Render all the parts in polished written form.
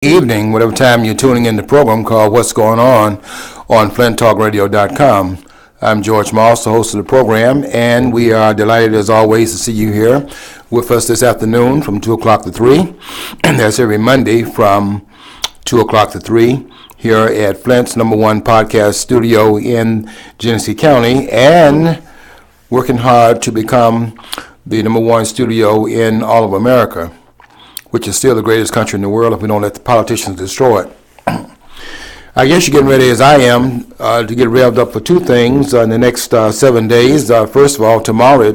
evening, whatever time you're tuning in the program called What's Going on FlintTalkRadio.com. I'm George Moss, the host of the program, and we are delighted as always to see you here with us this afternoon from 2 o'clock to 3. And that's every Monday from 2 o'clock to 3 here at Flint's number one podcast studio in Genesee County, and working hard to become the number one studio in all of America, which is still the greatest country in the world if we don't let the politicians destroy it. I guess you're getting ready, as I am, to get revved up for two things in the next 7 days. First of all, tomorrow,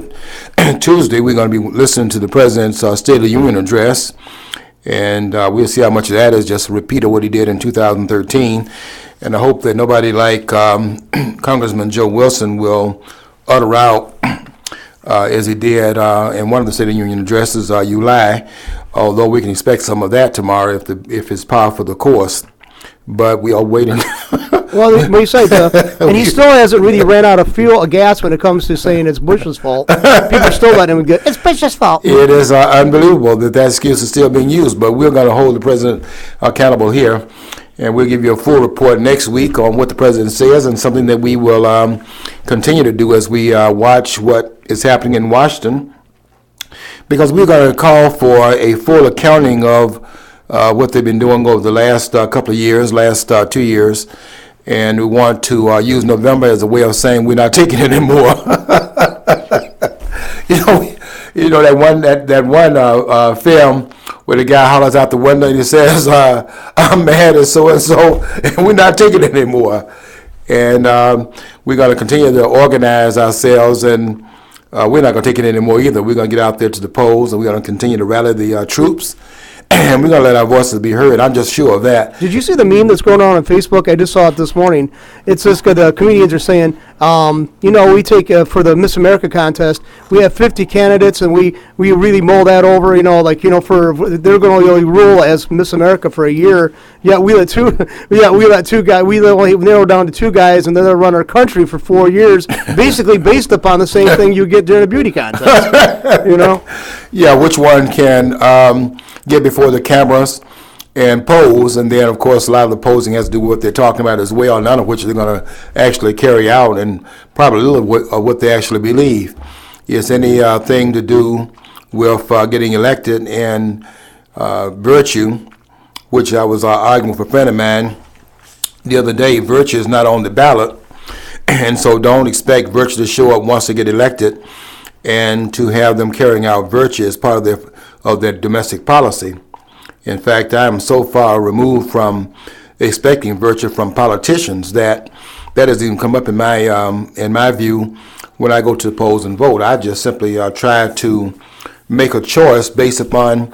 Tuesday, we're going to be listening to the President's State of the Union address, and we'll see how much of that is just a repeat of what he did in 2013. And I hope that nobody like Congressman Joe Wilson will utter out, as he did in one of the State of the Union addresses, "You lie," although we can expect some of that tomorrow if it's par for the course. But we are waiting. Well, when you say and he still hasn't really ran out of gas when it comes to saying it's Bush's fault. People are still letting him get, it's Bush's fault. It is unbelievable that excuse is still being used, but we're going to hold the president accountable here, and we'll give you a full report next week on what the president says, and something that we will continue to do as we watch what is happening in Washington, because we're going to call for a full accounting of what they've been doing over the last couple of years, last 2 years, and we want to use November as a way of saying we're not taking it anymore. you know that one film where the guy hollers out the window and he says, "I'm mad at so and so, and we're not taking it anymore." And we're going to continue to organize ourselves, and we're not going to take it anymore either. We're going to get out there to the polls, and we're going to continue to rally the troops. And we're going to let our voices be heard. I'm just sure of that. Did you see the meme that's going on Facebook? I just saw it this morning. It's just the comedians are saying, we take for the Miss America contest, we have 50 candidates, and we really mull that over, they're going to only rule as Miss America for a year. Yeah, we let two guys, we only narrow down to two guys, and then they'll run our country for 4 years, basically based upon the same thing you get during a beauty contest. Yeah, which one can get before the cameras and pose, and then of course a lot of the posing has to do with what they're talking about as well, none of which they're going to actually carry out, and probably a little of what they actually believe. It's anything to do with getting elected, and virtue, which I was arguing with a friend of mine the other day. Virtue is not on the ballot, and so don't expect virtue to show up once they get elected and to have them carrying out virtue as part of their domestic policy. In fact, I am so far removed from expecting virtue from politicians that doesn't even come up in my view when I go to the polls and vote. I just simply try to make a choice based upon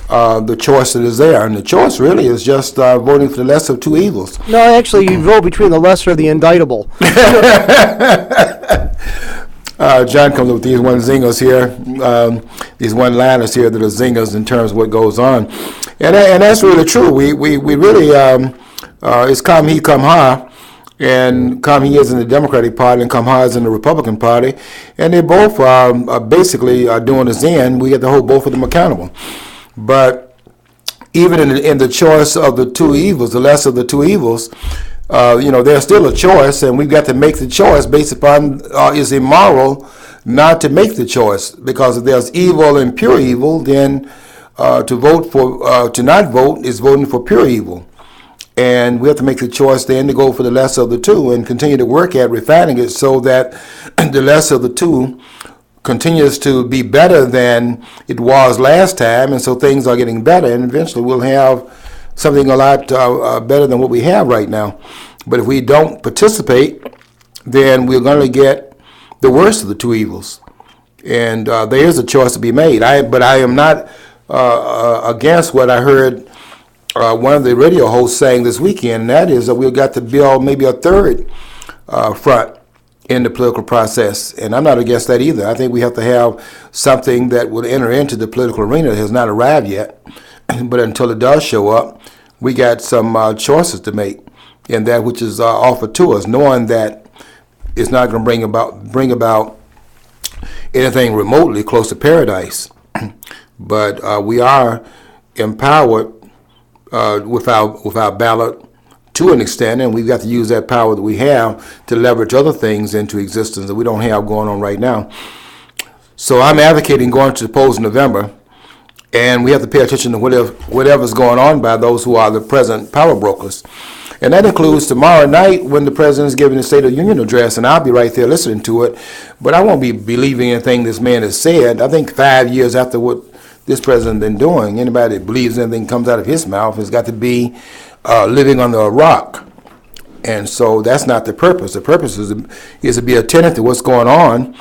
the choice that is there, and the choice really is just voting for the lesser of two evils. No, actually, you vote between the lesser of the indictable. John comes up with these one zingers here, these one-liners here that are zingers in terms of what goes on, and that's really true. We really it's come he, come her, and come he is in the Democratic Party, and come her is in the Republican Party, and they both basically doing the end. We have to hold both of them accountable, but even in the choice of the two evils, the lesser of the two evils. There's still a choice, and we've got to make the choice based upon is it moral not to make the choice? Because if there's evil and pure evil, then to not vote is voting for pure evil. And we have to make the choice then to go for the lesser of the two and continue to work at refining it so that the lesser of the two continues to be better than it was last time, and so things are getting better, and eventually we'll have something a lot better than what we have right now. But if we don't participate, then we're going to get the worst of the two evils. And there is a choice to be made. But I am not against what I heard one of the radio hosts saying this weekend, and that is that we've got to build maybe a third front in the political process. And I'm not against that either. I think we have to have something that will enter into the political arena that has not arrived yet. But until it does show up, we got some choices to make in that which is offered to us, knowing that it's not going to bring about anything remotely close to paradise. But we are empowered with our ballot to an extent, and we've got to use that power that we have to leverage other things into existence that we don't have going on right now. So I'm advocating going to the polls in November, and we have to pay attention to whatever's going on by those who are the present power brokers. And that includes tomorrow night when the president is giving the State of the Union address, and I'll be right there listening to it. But I won't be believing anything this man has said. I think 5 years after what this president has been doing, anybody that believes anything comes out of his mouth has got to be living under a rock. And so that's not the purpose. The purpose is to be attentive to what's going on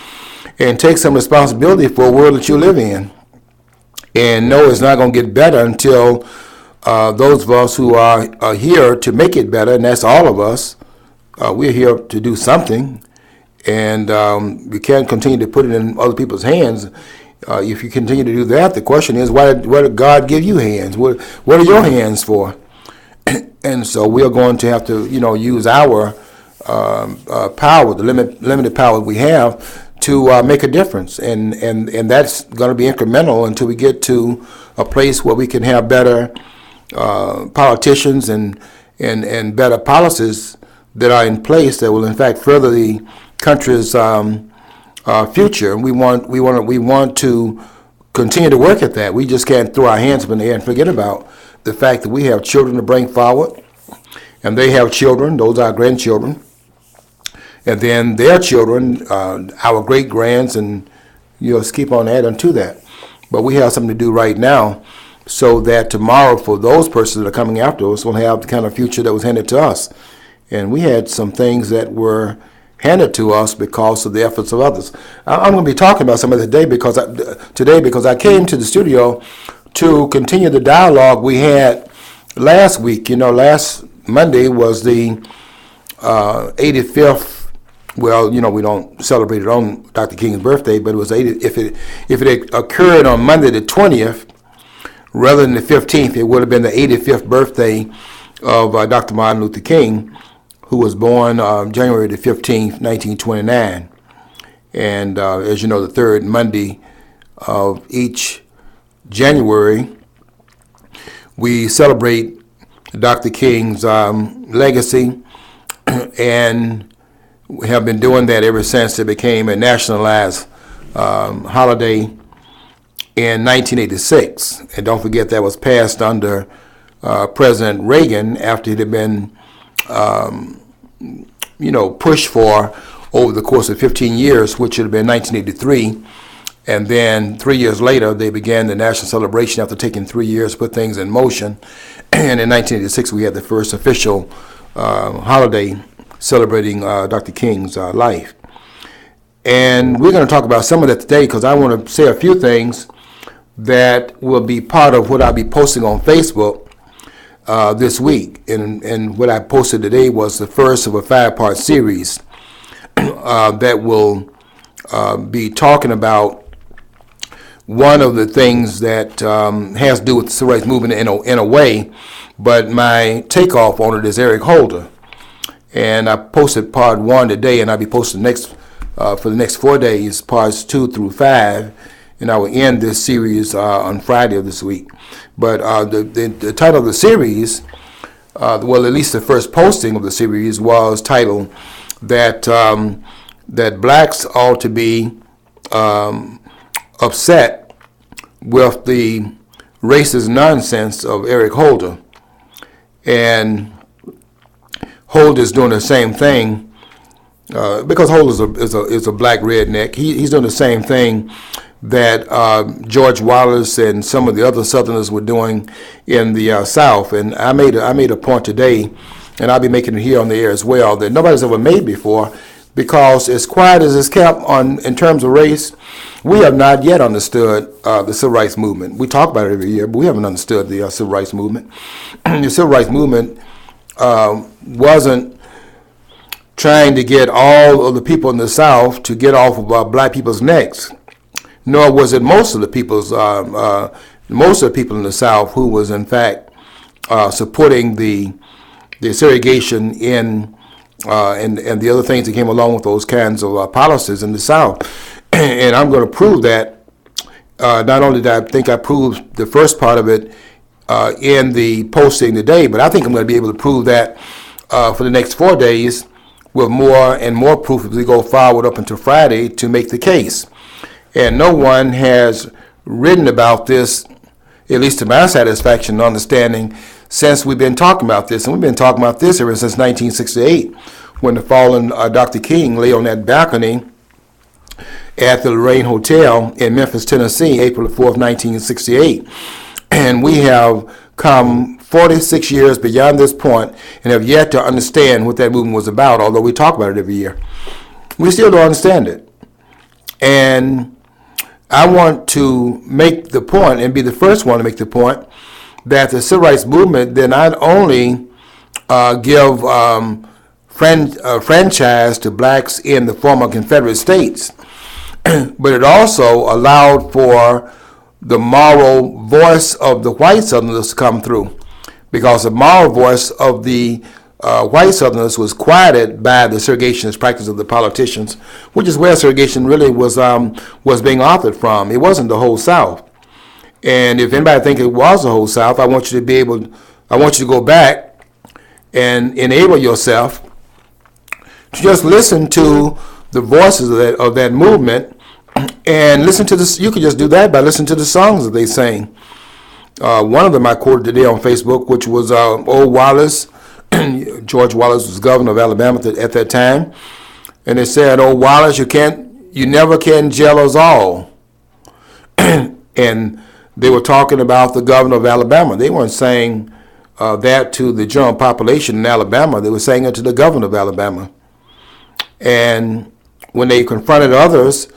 and take some responsibility for a world that you live in. And no, it's not going to get better until those of us who are here to make it better, and that's all of us, we're here to do something. And we can't continue to put it in other people's hands. If you continue to do that, the question is, why did God give you hands? What are your hands for? And so we are going to have to, use our power, the limited power we have, to make a difference. And that's going to be incremental until we get to a place where we can have better politicians and better policies that are in place that will in fact further the country's future. We want to continue to work at that. We just can't throw our hands up in the air and forget about the fact that we have children to bring forward, and they have children. Those are our grandchildren, and then their children, our great grands, and just keep on adding to that. But we have something to do right now, so that tomorrow, for those persons that are coming after us, will have the kind of future that was handed to us. And we had some things that were handed to us because of the efforts of others. I'm going to be talking about some of it today because I came to the studio to continue the dialogue we had last week. Last Monday was the 85th. Well, we don't celebrate it on Dr. King's birthday, but it was if it occurred on Monday the 20th rather than the 15th, it would have been the 85th birthday of Dr. Martin Luther King, who was born January the 15th, 1929. And as you know, the third Monday of each January, we celebrate Dr. King's legacy, and we have been doing that ever since it became a nationalized holiday in 1986. And don't forget that was passed under President Reagan after it had been pushed for over the course of 15 years, which would have been 1983. And then 3 years later, they began the national celebration after taking 3 years to put things in motion. And in 1986, we had the first official holiday celebrating Dr. King's life. And we're going to talk about some of that today because I want to say a few things that will be part of what I'll be posting on Facebook this week. And what I posted today was the first of a 5-part series that will be talking about one of the things that has to do with the civil rights movement in a way, but my takeoff on it is Eric Holder. And I posted part 1 today, and I'll be posting for the next 4 days, parts 2 through 5, and I will end this series on Friday of this week. But the title of the series, well, at least the first posting of the series was titled that blacks ought to be upset with the racist nonsense of Eric Holder. And Holder's doing the same thing because Holder is a black redneck. He's doing the same thing that George Wallace and some of the other Southerners were doing in the South. And I made a point today, and I'll be making it here on the air as well, that nobody's ever made before, because as quiet as it's kept in terms of race, we have not yet understood the civil rights movement. We talk about it every year, but we haven't understood the civil rights movement. The civil rights movement wasn't trying to get all of the people in the South to get off of black people's necks, nor was it most of the people in the South who was in fact supporting the segregation and the other things that came along with those kinds of policies in the South. And I'm going to prove that. Not only did I think I proved the first part of it in the posting today, but I think I'm going to be able to prove that for the next 4 days with more and more proof as we go forward up until Friday to make the case. And no one has written about this, at least to my satisfaction and understanding, since we've been talking about this. And we've been talking about this ever since 1968, when the fallen Dr. King lay on that balcony at the Lorraine Hotel in Memphis, Tennessee, April 4th, 1968. And we have come 46 years beyond this point and have yet to understand what that movement was about, although we talk about it every year. We still don't understand it. And I want to make the point, and be the first one to make the point, that the civil rights movement did not only give franchise to blacks in the former Confederate states, but it also allowed for the moral voice of the white Southerners to come through, because the moral voice of the white Southerners was quieted by the segregationist practice of the politicians, which is where segregation really was being authored from. It wasn't the whole South. And if anybody thinks it was the whole South, I want you to go back and enable yourself to just listen to the voices of that movement, and listen to this. You can just do that by listening to the songs that they sang. One of them I quoted today on Facebook, which was Old Wallace. George Wallace was governor of Alabama at that time, and they said, "Old Wallace, you never can jail us all." And they were talking about the governor of Alabama. They weren't saying that to the general population in Alabama. They were saying it to the governor of Alabama. And when they confronted others,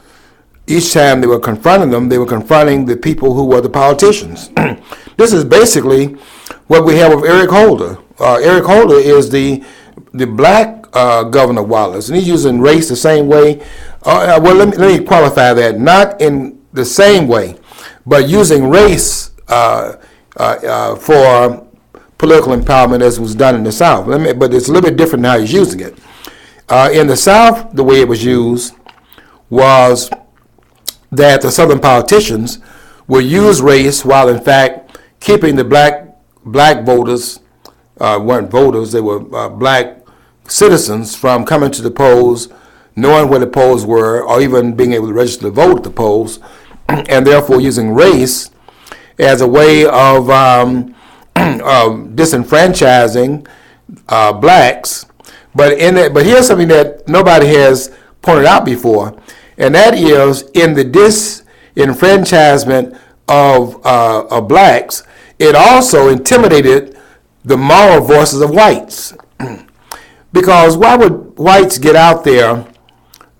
each time they were confronting them, they were confronting the people who were the politicians. This is basically what we have with Eric Holder. Eric Holder is the black Governor Wallace, and he's using race the same way. Well, let me qualify that. Not in the same way, but using race for political empowerment as was done in the South. But it's a little bit different how he's using it. In the South, the way it was used was that the Southern politicians would use race while in fact keeping the black voters, weren't voters, they were black citizens, from coming to the polls, knowing where the polls were, or even being able to register to vote at the polls, and therefore using race as a way of disenfranchising blacks. But here's something that nobody has pointed out before, and that is in the disenfranchisement of blacks, it also intimidated the moral voices of whites. Because why would whites get out there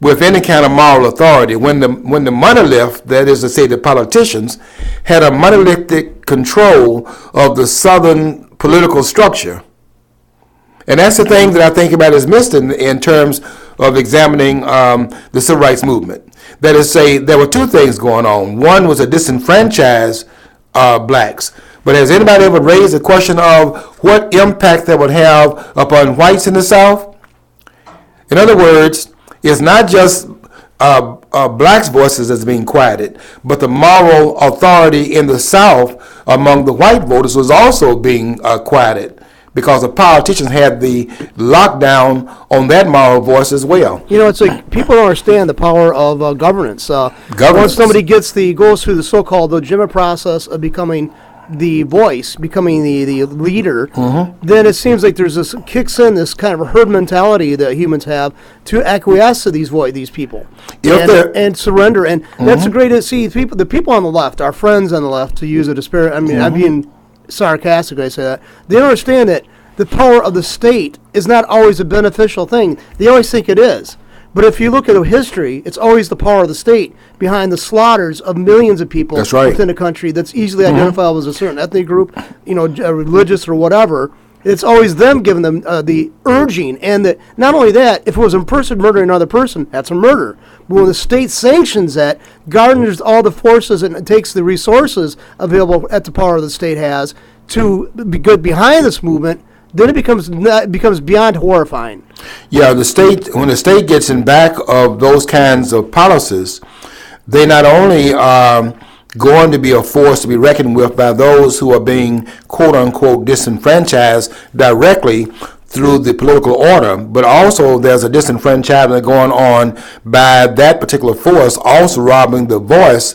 with any kind of moral authority when the monolith, that is to say the politicians, had a monolithic control of the Southern political structure? And that's the thing that I think about is missed in terms of examining the civil rights movement. That is, say, there were two things going on. One was a disenfranchised blacks. But has anybody ever raised the question of what impact that would have upon whites in the South? In other words, it's not just blacks' voices that's being quieted, but the moral authority in the South among the white voters was also being quieted, because the politicians had the lockdown on that moral voice as well. You know, it's like people don't understand the power of governance. Once somebody goes through the so-called legitimate process of becoming the voice, becoming the leader, then it seems like kicks in this kind of herd mentality that humans have to acquiesce to these people and surrender. And that's great to see. The people on the left, our friends on the left, to use a disparate. I mean, I'm being sarcastic when I say that. They understand that the power of the state is not always a beneficial thing. They always think it is. But if you look at history, it's always the power of the state behind the slaughters of millions of people within a country that's easily identifiable as a certain ethnic group, religious or whatever. It's always them giving them the urging. And not only that, if it was a person murdering another person, that's a murder. But when the state sanctions that, garners all the forces and takes the resources available at the power the state has to be good behind this movement, then it becomes beyond horrifying. Yeah, when the state gets in back of those kinds of policies, they not only going to be a force to be reckoned with by those who are being quote-unquote disenfranchised directly through the political order, but also there's a disenfranchisement going on by that particular force, also robbing the voice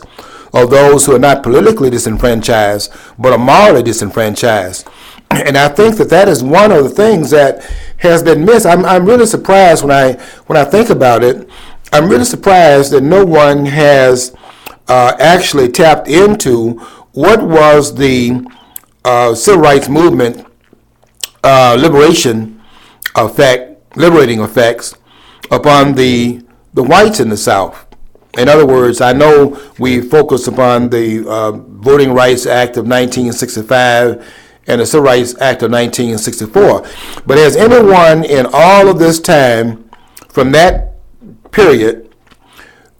of those who are not politically disenfranchised, but are morally disenfranchised. And I think that is one of the things that has been missed. I'm really surprised when I think about it. I'm really surprised that no one has actually tapped into what was the civil rights movement liberating effects upon the whites in the South. In other words, I know we focus upon the Voting Rights Act of 1965 and the Civil Rights Act of 1964, but has anyone in all of this time, from that period,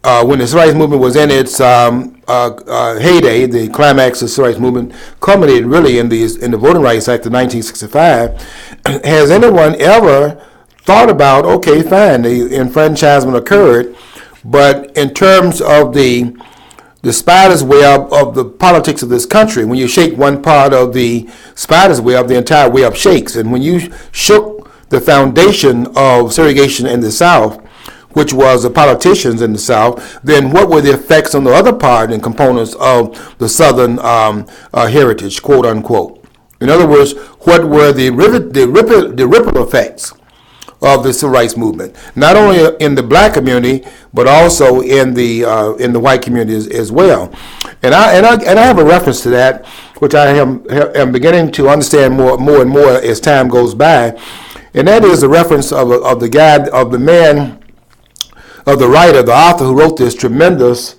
when the civil rights movement was in its heyday, the climax of the civil rights movement culminated really in the Voting Rights Act of 1965. Has anyone ever thought about, okay, fine, the enfranchisement occurred, but in terms of the spider's web of the politics of this country, when you shake one part of the spider's web, the entire web shakes. And when you shook the foundation of segregation in the South, which was the politicians in the South, then what were the effects on the other part and components of the Southern heritage, quote unquote? In other words, what were the ripple effects of the civil rights movement, not only in the black community, but also in the white community as well? And I have a reference to that, which I am beginning to understand more and more as time goes by, and that is the reference of the man, of the writer, the author who wrote this tremendous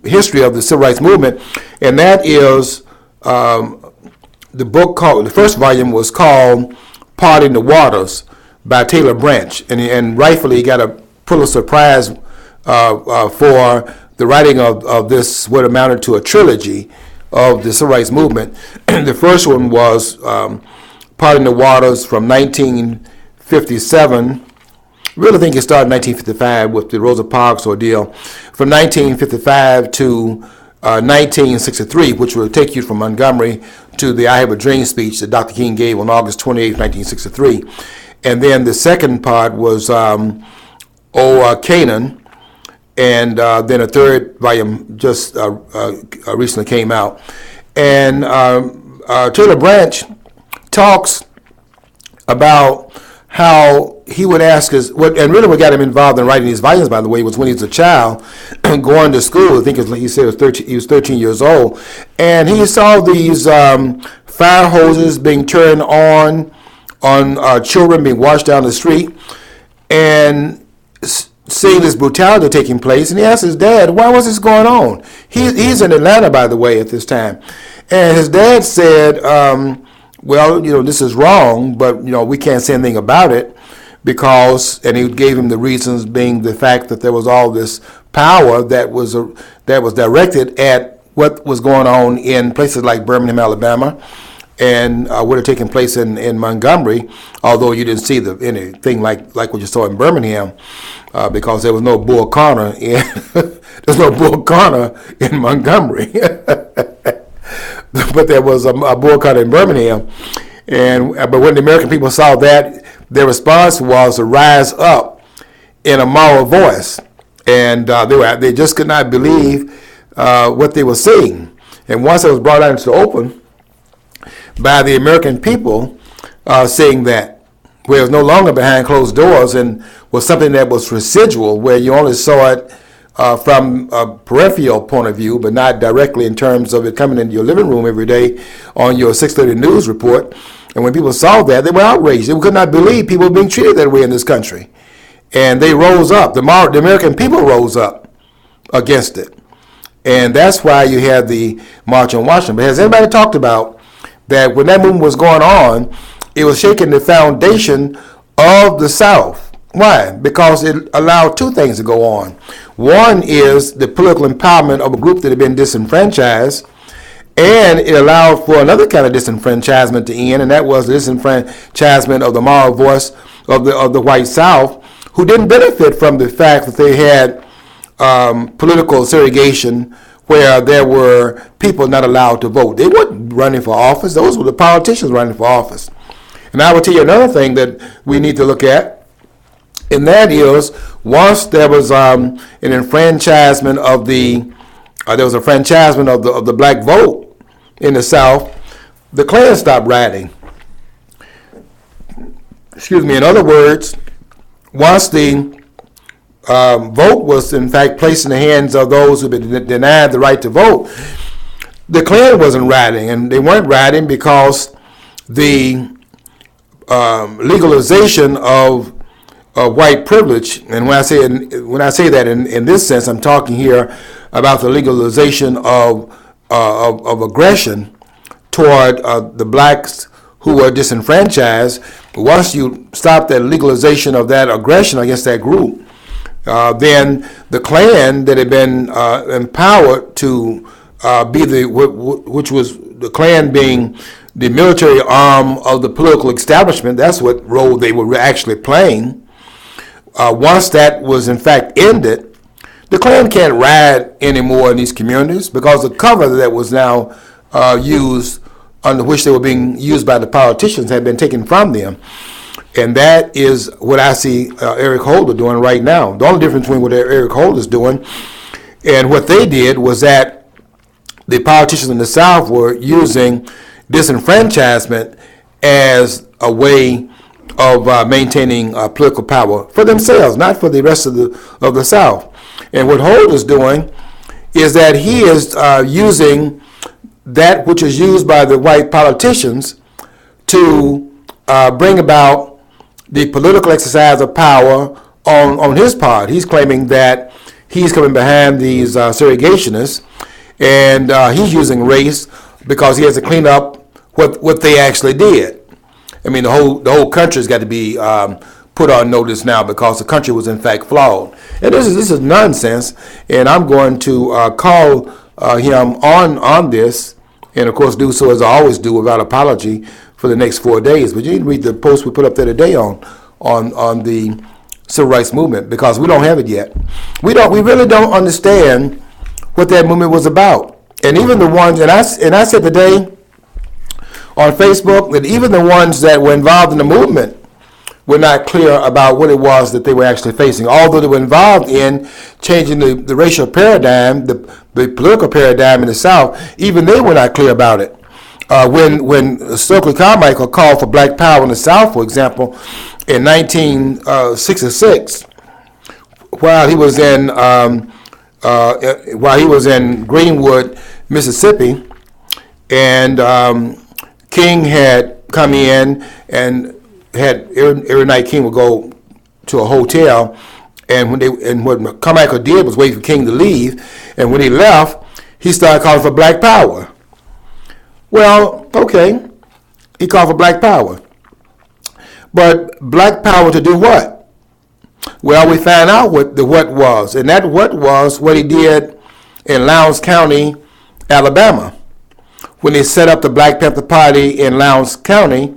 history of the civil rights movement, and that is the book called, the first volume was called Parting the Waters by Taylor Branch, and rightfully he got a Pulitzer Prize for the writing of this, what amounted to a trilogy of the civil rights movement. The first one was Parting the Waters from 1957. I really think it started in 1955 with the Rosa Parks ordeal. From 1955 to 1963, which will take you from Montgomery to the I Have a Dream speech that Dr. King gave on August 28, 1963. And then the second part was O Canaan, and then a third volume just recently came out. And Taylor Branch talks about how he would ask us, and really what got him involved in writing these volumes, by the way, was when he was a child, going to school. I think he said he was 13 years old, and he saw these fire hoses being turned on children being washed down the street, and seeing this brutality taking place. And he asked his dad, why was this going on? He's in Atlanta, by the way, at this time. And his dad said, well, this is wrong, but, we can't say anything about it because, and he gave him the reasons being the fact that there was all this power that was directed at what was going on in places like Birmingham, Alabama, and what had taken place in Montgomery, although you didn't see anything like what you saw in Birmingham, because there was no Bull Connor there's no Bull Connor in Montgomery. But there was a Bull Connor in Birmingham, but when the American people saw that, their response was to rise up in a moral voice, and they just could not believe what they were seeing. And once it was brought out into the open by the American people, seeing that, where it was no longer behind closed doors and was something that was residual, where you only saw it from a peripheral point of view, but not directly in terms of it coming into your living room every day on your 6:30 news report. And when people saw that, they were outraged. They could not believe people were being treated that way in this country. And they rose up. The American people rose up against it. And that's why you had the March on Washington. But has anybody talked about that when that movement was going on, it was shaking the foundation of the South? Why? Because it allowed two things to go on. One is the political empowerment of a group that had been disenfranchised, and it allowed for another kind of disenfranchisement to end, and that was the disenfranchisement of the moral voice of the white South, who didn't benefit from the fact that they had political segregation where there were people not allowed to vote. They weren't running for office. Those were the politicians running for office. And I will tell you another thing that we need to look at, and that is once there was an enfranchisement of the of the black vote in the South, the Klan stopped rioting. Excuse me. In other words, once the vote was in fact placed in the hands of those who had been denied the right to vote, the Klan wasn't rioting, and they weren't rioting because the legalization of white privilege, and when I say that in this sense, I'm talking here about the legalization of aggression toward the blacks who were disenfranchised. Once you stop that legalization of that aggression against that group, then the Klan that had been empowered to be which was the Klan being the military arm of the political establishment, that's what role they were actually playing. Once that was in fact ended, the Klan can't ride anymore in these communities because the cover that was now used, under which they were being used by the politicians, had been taken from them. And that is what I see Eric Holder doing right now. The only difference between what Eric Holder is doing and what they did was that the politicians in the South were using disenfranchisement as a way of maintaining political power for themselves, not for the rest of the South. And what Holder is doing is that he is using that which is used by the white politicians to bring about the political exercise of power on his part. He's claiming that he's coming behind these segregationists, and he's using race because he has to clean up what they actually did. I mean, the whole country's got to be put on notice now because the country was in fact flawed. And this is nonsense. And I'm going to call him on this, and of course do so as I always do without apology for the next 4 days. But you need to read the post we put up there today on the civil rights movement, because we don't have it yet. We really don't understand what that movement was about. And even the ones, and I said today on Facebook that even the ones that were involved in the movement were not clear about what it was that they were actually facing. Although they were involved in changing the racial paradigm, the political paradigm in the South, even they were not clear about it. When Stokely Carmichael called for black power in the South, for example, in 1966, while he was in Greenwood, Mississippi, and King had come in and had every night King would go to a hotel, and what Carmichael did was wait for King to leave, and when he left, he started calling for black power. Well, okay, he called for black power, but black power to do what? Well, we found out what the what was, and that what was what he did in Lowndes County, Alabama, when they set up the Black Panther Party in Lowndes County.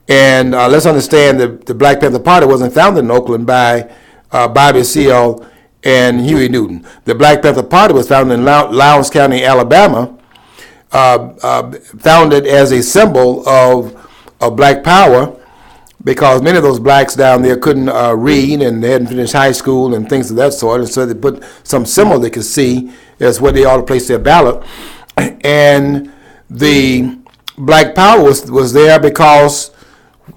And let's understand that the Black Panther Party wasn't founded in Oakland by Bobby Seale and Huey Newton. The Black Panther Party was founded in Lowndes County, Alabama, founded as a symbol of black power, because many of those blacks down there couldn't read and they hadn't finished high school and things of that sort, and so they put some symbol they could see as where they ought to place their ballot. And the black power was there because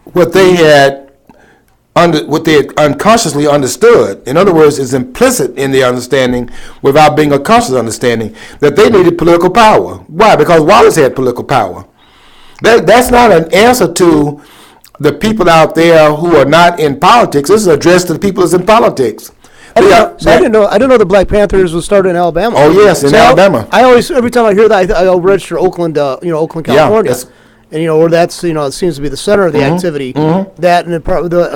what they had unconsciously understood, in other words, is implicit in their understanding without being a conscious understanding, that they needed political power. Why? Because Wallace had political power. That's not an answer to the people out there who are not in politics. This is addressed to the people that's in politics. I didn't know the Black Panthers was started in Alabama. Oh yes, in Alabama. I always, every time I hear that, I'll register Oakland, Oakland, California. Yeah, and where that's, it seems to be the center of the activity. Mm-hmm. That and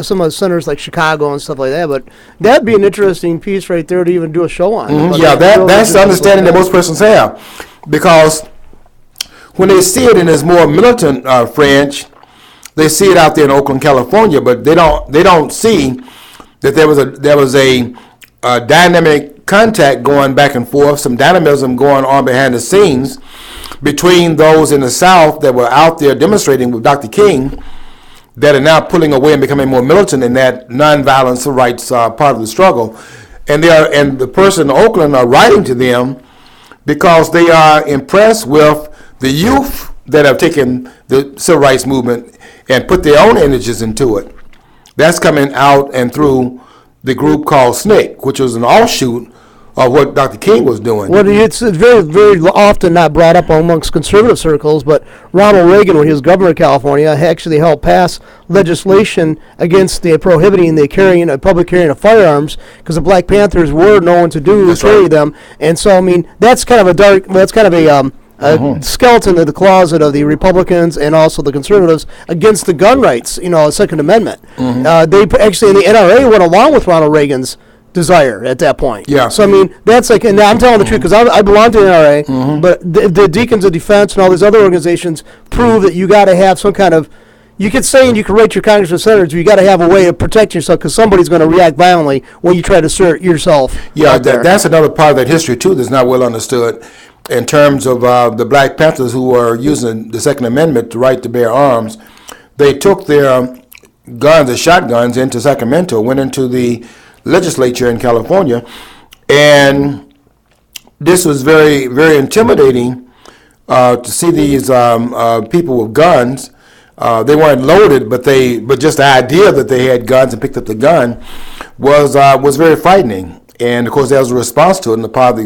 some of the centers like Chicago and stuff like that. But that'd be an interesting piece right there to even do a show on. Mm-hmm. Yeah, that's the understanding that most persons have, because when they see it in this more militant French, they see it out there in Oakland, California, but they don't see that there was a dynamic contact going back and forth, some dynamism going on behind the scenes between those in the South that were out there demonstrating with Dr. King, that are now pulling away and becoming more militant in that nonviolent civil rights part of the struggle. And the person in Oakland are writing to them because they are impressed with the youth that have taken the civil rights movement and put their own energies into it. That's coming out and through the group called SNCC, which was an offshoot of what Dr. King was doing. Well, it's very, very often not brought up amongst conservative circles, but Ronald Reagan, when he was governor of California, actually helped pass legislation against the prohibiting the public carrying of firearms, because the Black Panthers were known to carry them. And so, I mean, that's kind of a skeleton of the closet of the Republicans and also the conservatives against the gun rights, Second Amendment. They actually, the NRA went along with Ronald Reagan's desire at that point. Yeah. So, I mean, that's like, and I'm telling the truth because I belong to the NRA, but the Deacons of Defense and all these other organizations prove that you got to have some kind of, you could say and you can write your congressmen and senators, you got to have a way of protecting yourself because somebody's going to react violently when you try to assert yourself. Yeah, that's another part of that history, too, that's not well understood in terms of the Black Panthers who were using the Second Amendment to right to bear arms. They took their guns, the shotguns, into Sacramento, went into the legislature in California, and this was very, very intimidating to see these people with guns. They weren't loaded, but just the idea that they had guns and picked up the gun was very frightening. And of course, there was a response to it on the part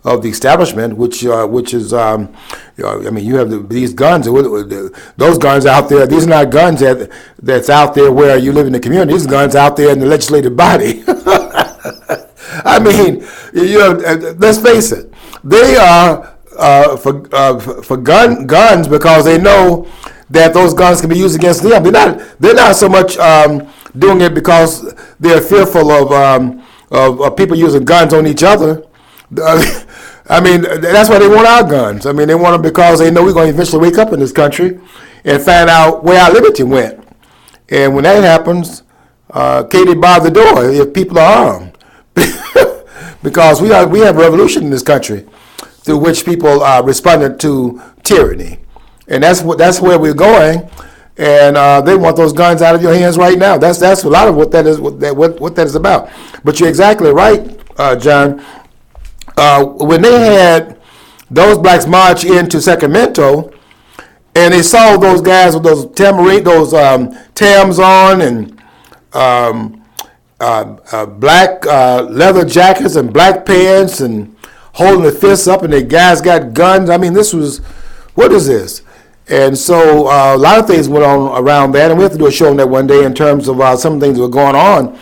of the establishment, which is, I mean, you have these guns. Those guns out there. These are not guns that's out there where you live in the community. These are guns out there in the legislative body. I mean, let's face it. They are for guns because they know that those guns can be used against them. They're not so much doing it because they're fearful of people using guns on each other. I mean, that's why they want our guns. I mean, they want them because they know we're going to eventually wake up in this country and find out where our liberty went. And when that happens, Katie barred the door if people are armed. Because we have revolution in this country through which people responded to tyranny. And that's where we're going. And they want those guns out of your hands right now. That's a lot of what that is about. But you're exactly right, John. When they had those blacks march into Sacramento, and they saw those guys with those Tams on and black leather jackets and black pants and holding the fists up, and the guys got guns. I mean, what is this? And so a lot of things went on around that, and we have to do a show on that one day in terms of some of the things that were going on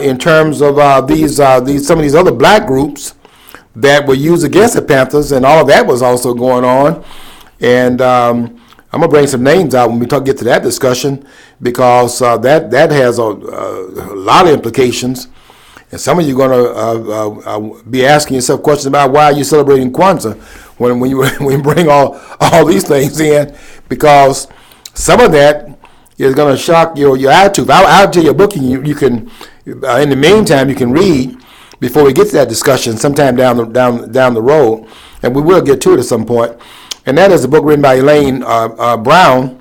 in terms of some of these other black groups that were used against the Panthers, and all of that was also going on. And I'm gonna bring some names out when we get to that discussion because that has a lot of implications. And some of you are going to be asking yourself questions about why are you celebrating Kwanzaa when you bring all these things in, because some of that is going to shock your attitude. I'll tell you a book you can, in the meantime, you can read before we get to that discussion sometime down the road, and we will get to it at some point. And that is a book written by Elaine Brown,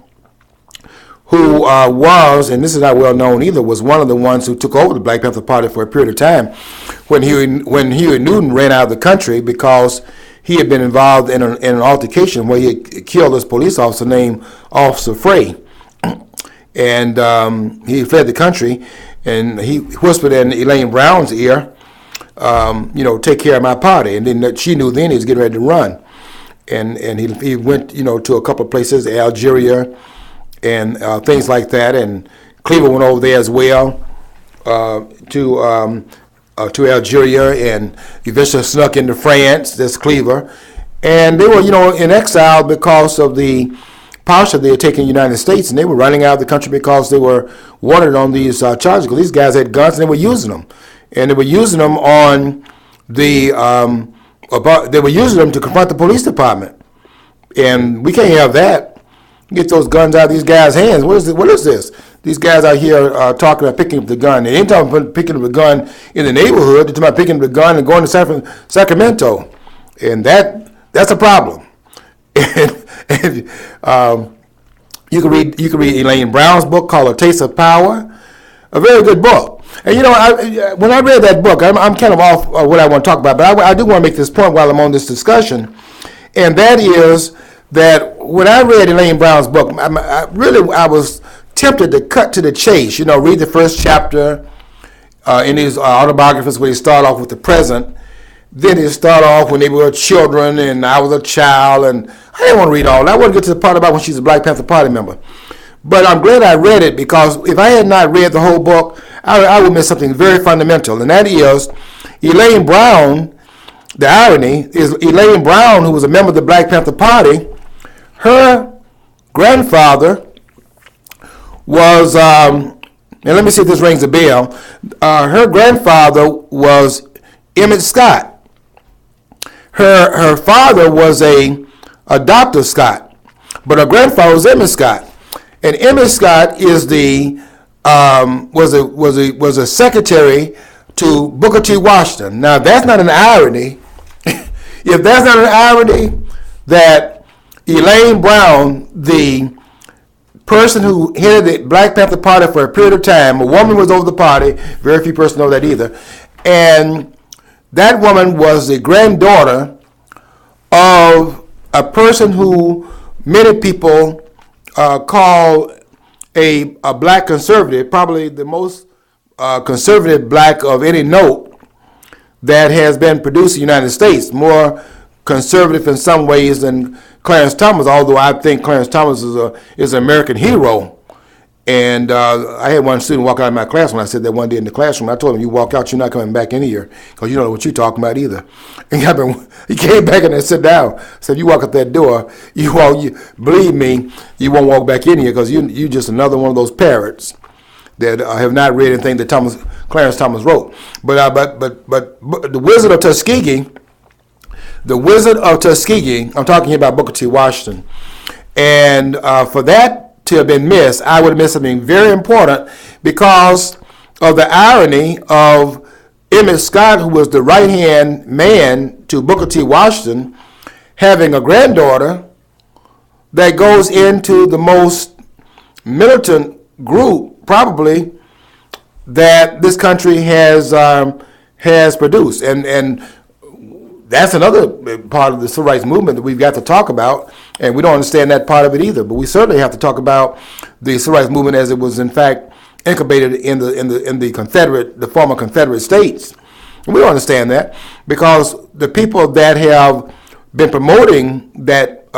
who was, and this is not well known either, was one of the ones who took over the Black Panther Party for a period of time when Huey Newton ran out of the country because he had been involved in an altercation where he had killed this police officer named Officer Frey. And he fled the country, and he whispered in Elaine Brown's ear, take care of my party. And then she knew then he was getting ready to run. And he went, to a couple of places, Algeria, and things like that, and Cleaver went over there as well to Algeria, and eventually snuck into France. That's Cleaver, and they were, in exile because of the posture they had taken in the United States, and they were running out of the country because they were wanted on these charges. Because these guys had guns, and they were using them, and they were using them on they were using them to confront the police department, and we can't have that. Get those guns out of these guys' hands. What is this? These guys out here talking about picking up the gun. They ain't talking about picking up the gun in the neighborhood. They're talking about picking up the gun and going to Sacramento. And that's a problem. And you can read Elaine Brown's book called A Taste of Power, a very good book. And when I read that book, I'm kind of off what I want to talk about, but I do want to make this point while I'm on this discussion, and that is that when I read Elaine Brown's book, I was tempted to cut to the chase. Read the first chapter in his autobiographies where he start off with the present. Then he start off when they were children and I was a child, and I didn't want to read all that. I wanted to get to the part about when she's a Black Panther Party member. But I'm glad I read it, because if I had not read the whole book, I would miss something very fundamental, and that is Elaine Brown. The irony is Elaine Brown, who was a member of the Black Panther Party, her grandfather was, and let me see if this rings a bell, her grandfather was Emmett Scott. Her father was a Dr. Scott, but her grandfather was Emmett Scott. And Emmett Scott is was a secretary to Booker T. Washington. Now, that's not an irony. If that's not an irony, that Elaine Brown, the person who headed the Black Panther Party for a period of time, a woman was over the party, very few persons know that either, and that woman was the granddaughter of a person who many people call a black conservative, probably the most conservative black of any note that has been produced in the United States, more conservative in some ways than Clarence Thomas, although I think Clarence Thomas is an American hero. And I had one student walk out of my class when I said that one day in the classroom. I told him, you walk out, you're not coming back in here, because you don't know what you're talking about either. And he came back in and sat down. I said, you walk out that door, believe me, you won't walk back in here, because you're just another one of those parrots that have not read anything that Clarence Thomas wrote. But the Wizard of Tuskegee, I'm talking about Booker T. Washington. And for that to have been missed, I would have missed something very important, because of the irony of Emmett Scott, who was the right-hand man to Booker T. Washington, having a granddaughter that goes into the most militant group, probably, that this country has produced. And that's another part of the civil rights movement that we've got to talk about, and we don't understand that part of it either. But we certainly have to talk about the civil rights movement as it was, in fact, incubated in the former Confederate states. And we don't understand that, because the people that have been promoting that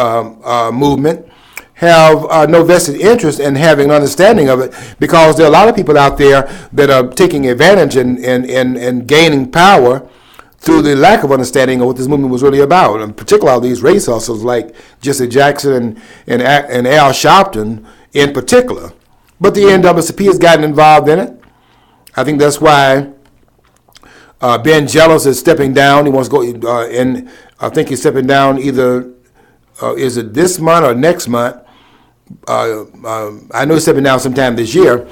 movement have no vested interest in having an understanding of it, because there are a lot of people out there that are taking advantage and gaining power through the lack of understanding of what this movement was really about, and particularly these race hustles like Jesse Jackson and Al Sharpton in particular. But the NAACP has gotten involved in it. I think that's why Ben Jealous is stepping down. He wants to go, and I think he's stepping down either, is it this month or next month? I know he's stepping down sometime this year,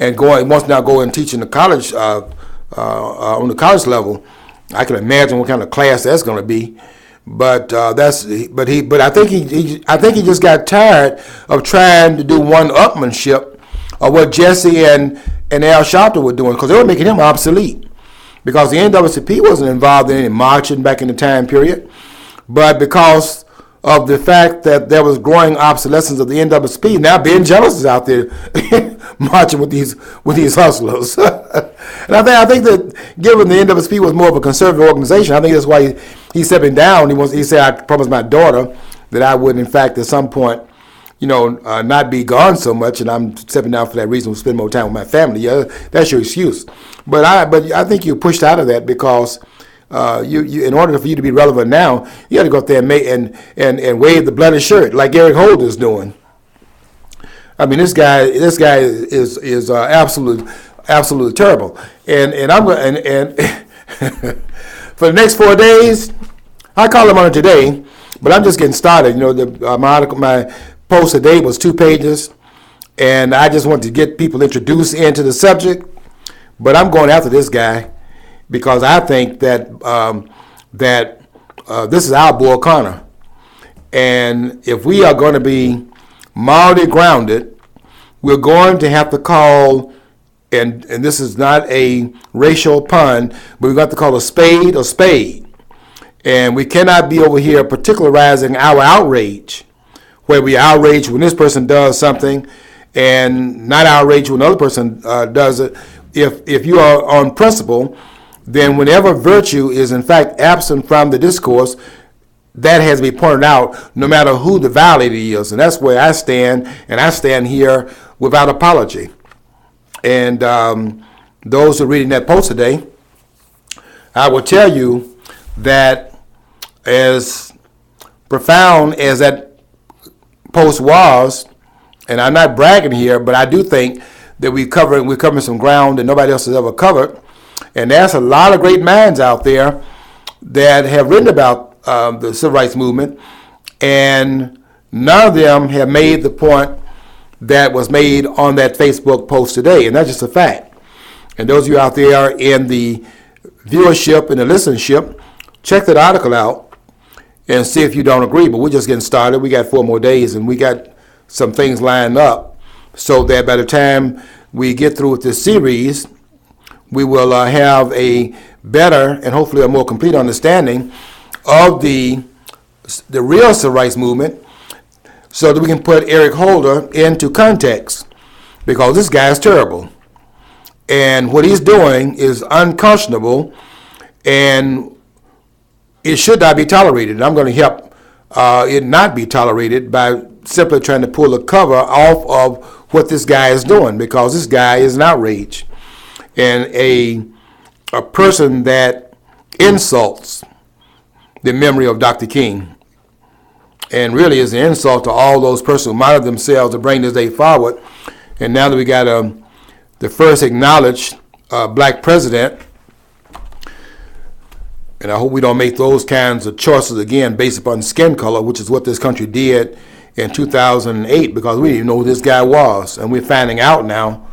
and wants to now go and teach in the college, on the college level. I can imagine what kind of class that's going to be, but I think he just got tired of trying to do one-upmanship of what Jesse and Al Sharpton were doing, because they were making him obsolete. Because the NAACP wasn't involved in any marching back in the time period, but because of the fact that there was growing obsolescence of the NAACP, now Ben Jealous is out there marching with these hustlers. And I think that given the NAACP was more of a conservative organization, I think that's why he's stepping down. He said, I promised my daughter that I would, in fact, at some point, not be gone so much, and I'm stepping down for that reason, to spend more time with my family. Yeah, that's your excuse. But I think you're pushed out of that, because you in order for you to be relevant now, you got to go up there and wave the bloody shirt like Eric Holder's doing. I mean, this guy is absolutely terrible. And I'm going and for the next 4 days, I call him on it today, but I'm just getting started. My post today was 2 pages, and I just want to get people introduced into the subject. But I'm going after this guy because I think that this is our Bull Connor, and if we are going to be morally grounded, we're going to have to call, and this is not a racial pun, but we're going to have to call a spade. And we cannot be over here particularizing our outrage, where we outrage when this person does something and not outrage when another person does it. If you are on principle, then whenever virtue is in fact absent from the discourse, that has to be pointed out no matter who the violator is. And that's where I stand, and I stand here without apology. And those who are reading that post today, I will tell you that as profound as that post was, and I'm not bragging here, but I do think that we're covering some ground that nobody else has ever covered. And there's a lot of great minds out there that have written about the civil rights movement, and none of them have made the point that was made on that Facebook post today, and that's just a fact. And those of you out there in the viewership and the listenership, check that article out and see if you don't agree. But we're just getting started. We got 4 more days, and we got some things lined up so that by the time we get through with this series, we will have a better and hopefully a more complete understanding of the real civil rights movement, so that we can put Eric Holder into context, because this guy is terrible. And what he's doing is unconscionable, and it should not be tolerated. And I'm going to help it not be tolerated by simply trying to pull the cover off of what this guy is doing, because this guy is an outrage and a person that insults the memory of Dr. King, and really is an insult to all those persons who modeled themselves to bring this day forward. And now that we got the first acknowledged black president, and I hope we don't make those kinds of choices again based upon skin color, which is what this country did in 2008, because we didn't even know who this guy was. And we're finding out now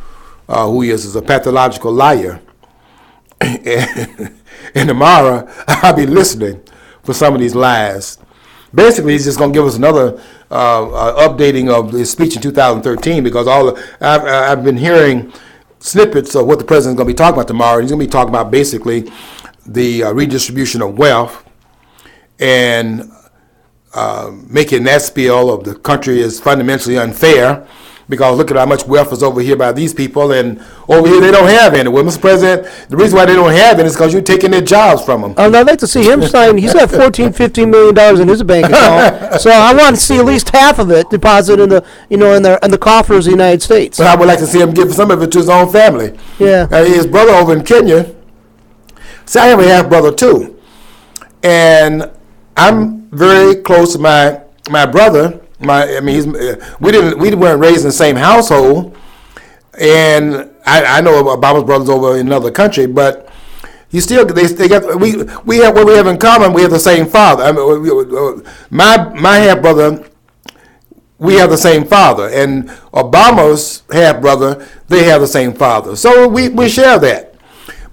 who he is a pathological liar. And tomorrow, I'll be listening for some of these lies. Basically, he's just going to give us another updating of his speech in 2013, because I've been hearing snippets of what the president's going to be talking about tomorrow. He's going to be talking about basically the redistribution of wealth, and making that spiel of the country is fundamentally unfair, because look at how much wealth is over here by these people, and over here they don't have any. Well, Mr. President, the reason why they don't have any is because you're taking their jobs from them. I'd like to see him sign. He's got $14-15 million in his bank account, so I want to see at least half of it deposited in the in the coffers of the United States. But I would like to see him give some of it to his own family. Yeah. His brother over in Kenya. See, I have a half brother too, and I'm very close to my brother. We weren't raised in the same household, and I know Obama's brothers over in another country, but you still they got we have what we have in common. We have the same father. My half brother, we have the same father, and Obama's half brother, they have the same father. So we share that.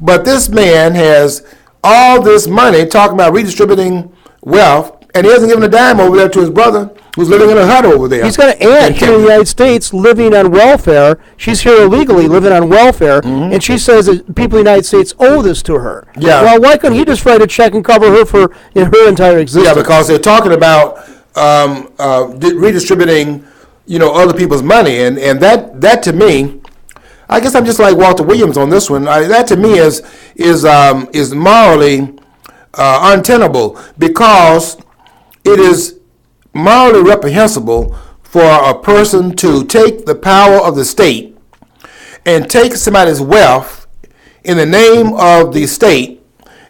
But this man has all this money talking about redistributing wealth, and he hasn't given a dime over there to his brother, who's living in a hut over there. He's got an aunt here in the United States living on welfare. She's here illegally living on welfare, and she says that people in the United States owe this to her. Yeah. Well, why couldn't he just write a check and cover her for her entire existence? Yeah, because they're talking about redistributing, other people's money, and that to me, I guess I'm just like Walter Williams on this one. That to me is morally untenable, because it is morally reprehensible for a person to take the power of the state and take somebody's wealth in the name of the state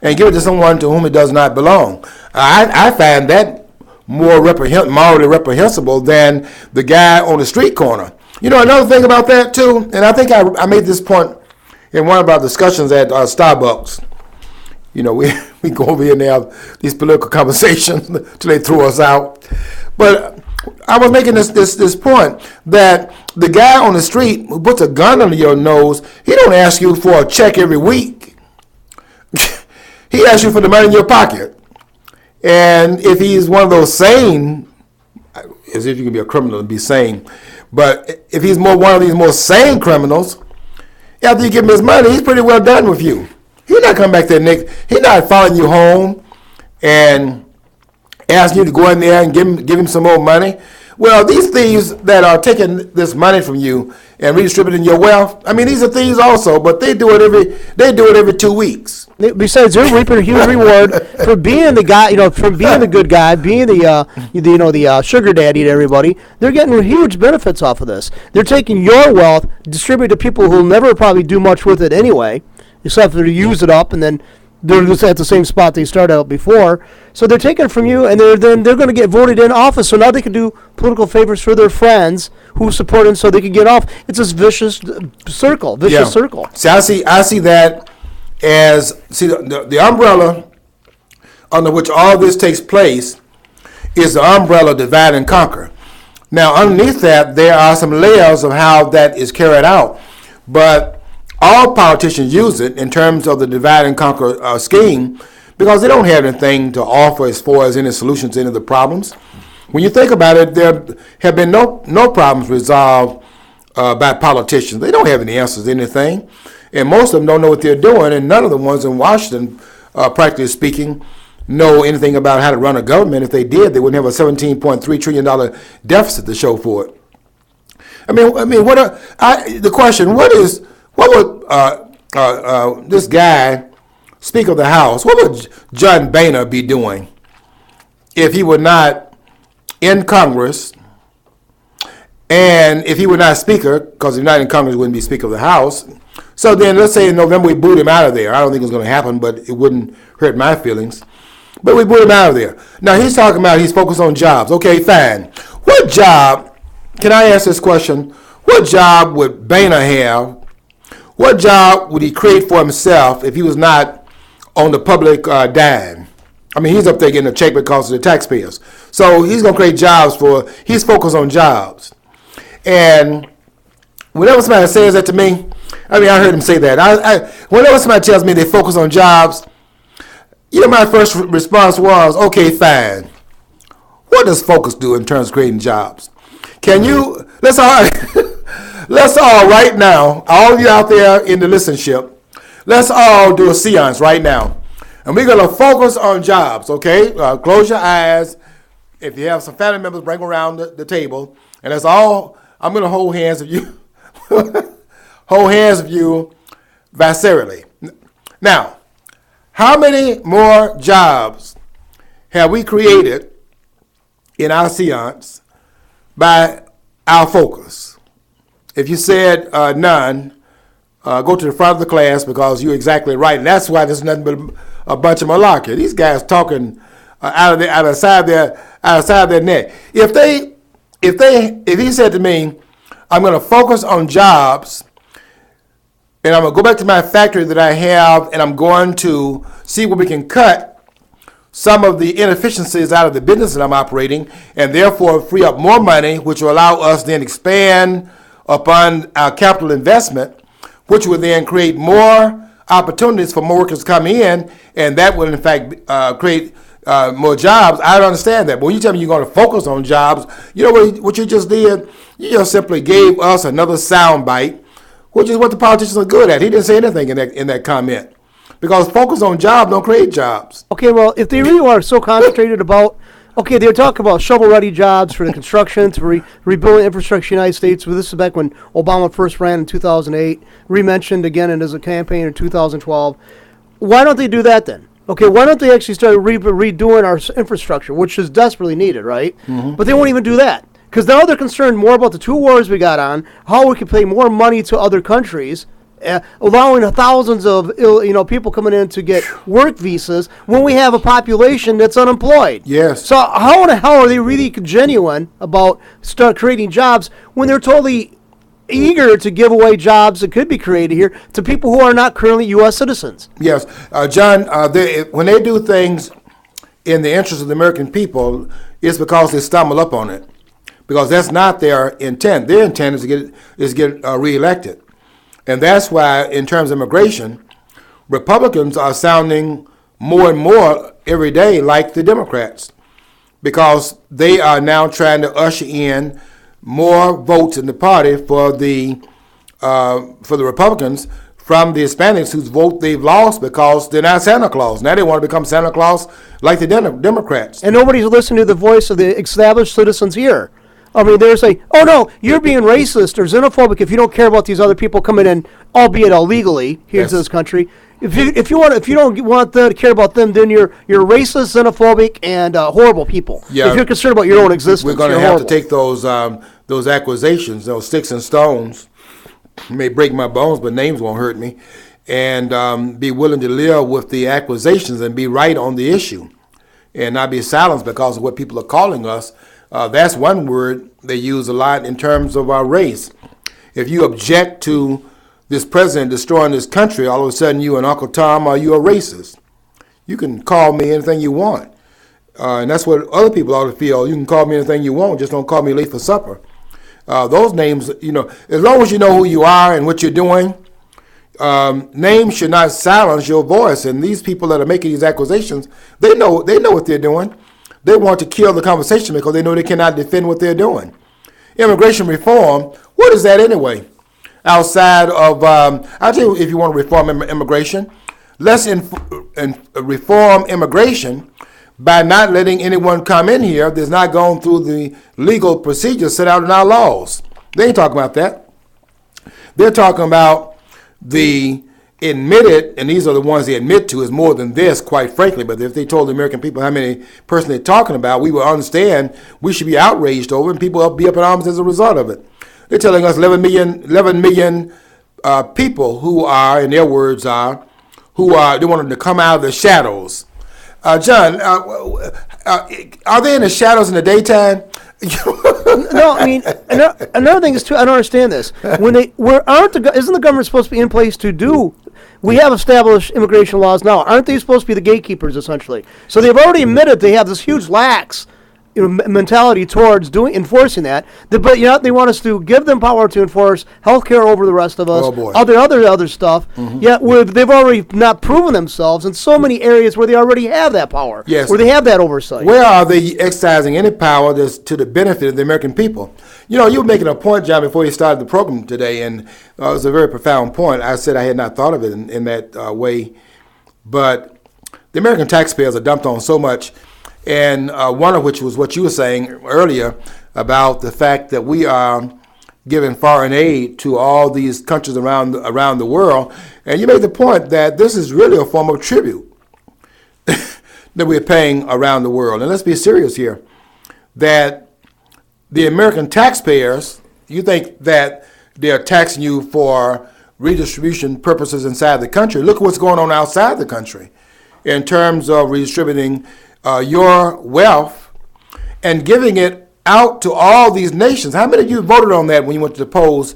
and give it to someone to whom it does not belong. I find that more morally reprehensible than the guy on the street corner. Another thing about that too, and I think I made this point in one of our discussions at Starbucks. We go over here and have these political conversations until they throw us out. But I was making this point that the guy on the street who puts a gun under your nose, he don't ask you for a check every week. He asks you for the money in your pocket. And if he's one of those sane, as if you can be a criminal and be sane, but if he's one of these more sane criminals, after you give him his money, he's pretty well done with you. He's not coming back there next. He's not following you home and asking you to go in there and give him some more money. Well, these thieves that are taking this money from you and redistributing your wealth, I mean, these are thieves also, but they do it every 2 weeks. Besides, they're reaping a huge reward for being the guy, for being the good guy, being the sugar daddy to everybody. They're getting huge benefits off of this. They're taking your wealth, distribute it to people who'll never probably do much with it anyway, except for to use it up, and then they're just at the same spot they started out before. So they're taking it from you, and they're going to get voted in office. So now they can do political favors for their friends who support them, so they can get off. It's this vicious circle. See, I see that as the umbrella under which all this takes place is the umbrella divide and conquer. Now, underneath that, there are some layers of how that is carried out, but all politicians use it in terms of the divide and conquer scheme because they don't have anything to offer as far as any solutions to any of the problems. When you think about it, there have been no problems resolved by politicians. They don't have any answers to anything, and most of them don't know what they're doing, and none of the ones in Washington, practically speaking, know anything about how to run a government. If they did, they wouldn't have a $17.3 trillion deficit to show for it. I mean, the question, what would this guy, Speaker of the House, what would John Boehner be doing if he were not in Congress, and if he were not Speaker, because if he's not in Congress, he wouldn't be Speaker of the House. So then let's say in November we boot him out of there. I don't think it's going to happen, but it wouldn't hurt my feelings. But we boot him out of there. Now he's talking about he's focused on jobs. Okay, fine. What job, can I ask this question, what job would Boehner have? What job would he create for himself if he was not on the public dime? I mean, he's up there getting a check because of the taxpayers. So he's going to create jobs he's focused on jobs. And whenever somebody says that to me, I heard him say that. Whenever somebody tells me they focus on jobs, my first response was, okay, fine. What does focus do in terms of creating jobs? Let's all right now, all of you out there in the listenership, let's all do a seance right now. And we're going to focus on jobs, okay? Close your eyes. If you have some family members, bring them around the table. And that's all. I'm going to hold hands with you. Hold hands with you viscerally. Now, how many more jobs have we created in our seance by our focus? If you said none, go to the front of the class because you're exactly right. And that's why there's nothing but a bunch of malarkey. These guys talking out of the side of their neck. If he said to me, I'm going to focus on jobs, and I'm going to go back to my factory that I have, and I'm going to see where we can cut some of the inefficiencies out of the business that I'm operating, and therefore free up more money, which will allow us then expand upon our capital investment, which will then create more opportunities for more workers to come in, and that will in fact create more jobs. I don't understand that. But when you tell me you're going to focus on jobs, you know what you just did? You just simply gave us another sound bite, which is what the politicians are good at. He didn't say anything in that comment. Because focus on jobs don't create jobs. Okay, well, if they really are so concentrated about, okay, they're talking about shovel-ready jobs for the construction, to rebuild infrastructure in the United States. Well, this is back when Obama first ran in 2008, re-mentioned again in his campaign in 2012. Why don't they do that then? Okay, why don't they actually start redoing our infrastructure, which is desperately needed, right? Mm-hmm. But they won't even do that. Because now they're concerned more about the two wars we got on, how we can pay more money to other countries, allowing thousands of people coming in to get work visas when we have a population that's unemployed. Yes. So how in the hell are they really genuine about start creating jobs when they're totally eager to give away jobs that could be created here to people who are not currently U.S. citizens? Yes. John, when they do things in the interest of the American people, it's because they stumble up on it. because that's not their intent. Their intent is to get reelected. And that's why, in terms of immigration, Republicans are sounding more and more every day like the Democrats, because they are now trying to usher in more votes in the party for the Republicans from the Hispanics whose vote they've lost because they're not Santa Claus. Now they want to become Santa Claus like the Democrats. And nobody's listening to the voice of the established citizens here. I mean, they're saying, oh, no, you're being racist or xenophobic if you don't care about these other people coming in, albeit illegally, here Yes. to this country. If you don't want them to care about them, then you're racist, xenophobic, and horrible people. Yeah. If you're concerned about your own existence, We're going to you're have horrible. to take those accusations, those sticks and stones, may break my bones, but names won't hurt me, and be willing to live with the accusations and be right on the issue, and not be silenced because of what people are calling us. That's one word they use a lot in terms of our race. If you object to this president destroying this country, all of a sudden you and Uncle Tom are you a racist. You can call me anything you want. And that's what other people ought to feel. You can call me anything you want, just don't call me late for supper. Those names, as long as you know who you are and what you're doing, names should not silence your voice. And these people that are making these accusations, they know what they're doing. They want to kill the conversation because they know they cannot defend what they're doing. Immigration reform, what is that anyway? Outside of, I'll tell you, if you want to reform immigration, let's reform immigration by not letting anyone come in here that's not gone through the legal procedures set out in our laws. They ain't talking about that. They're talking about the admitted, and these are the ones they admit to, is more than this, quite frankly. But if they told the American people how many person they're talking about, we would understand we should be outraged over, and people will be up in arms as a result of it. They're telling us 11 million people who are, in their words, they want them to come out of the shadows. John, are they in the shadows in the daytime? No, I mean, another thing is too. I don't understand this. Isn't the government supposed to be in place to do? We have established immigration laws now. Aren't they supposed to be the gatekeepers essentially? So they've already admitted they have this huge lax mentality towards enforcing that. But they want us to give them power to enforce healthcare over the rest of us. Oh, boy. Other stuff. Mm-hmm. Yet they've already not proven themselves in so many areas where they already have that power. Yes. Where they have that oversight. Where are they exercising any power that's to the benefit of the American people? You were making a point, John, before you started the program today, and it was a very profound point. I said I had not thought of it in that way, but the American taxpayers are dumped on so much. And one of which was what you were saying earlier about the fact that we are giving foreign aid to all these countries around the world. And you made the point that this is really a form of tribute that we're paying around the world. And let's be serious here, that the American taxpayers, you think that they're taxing you for redistribution purposes inside the country. Look at what's going on outside the country in terms of redistributing your wealth and giving it out to all these nations. How many of you voted on that when you went to the polls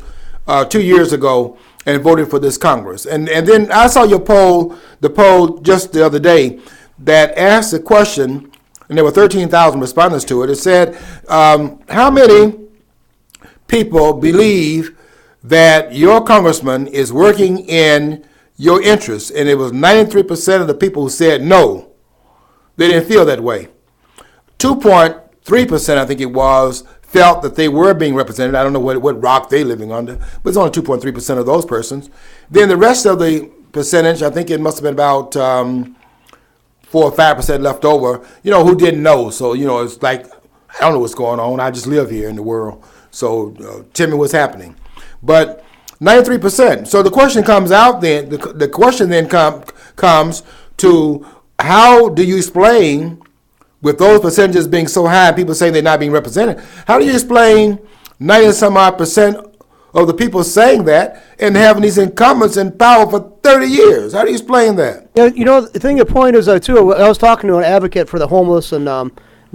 2 years ago and voted for this Congress? And then I saw the poll just the other day that asked the question, and there were 13,000 respondents to it. It said, how many people believe that your congressman is working in your interests? And it was 93% of the people who said no. They didn't feel that way. 2.3%, I think it was, felt that they were being represented. I don't know what rock they're living under, but it's only 2.3% of those persons. Then the rest of the percentage, I think it must have been about 4 or 5% left over, who didn't know. So, it's like, I don't know what's going on. I just live here in the world. So tell me what's happening. But 93%. So the question comes out then, the question then comes to, how do you explain, with those percentages being so high, people saying they're not being represented, how do you explain 90-some-odd% of the people saying that and having these incumbents in power for 30 years? How do you explain that? The thing, the point is, too, I was talking to an advocate for the homeless and the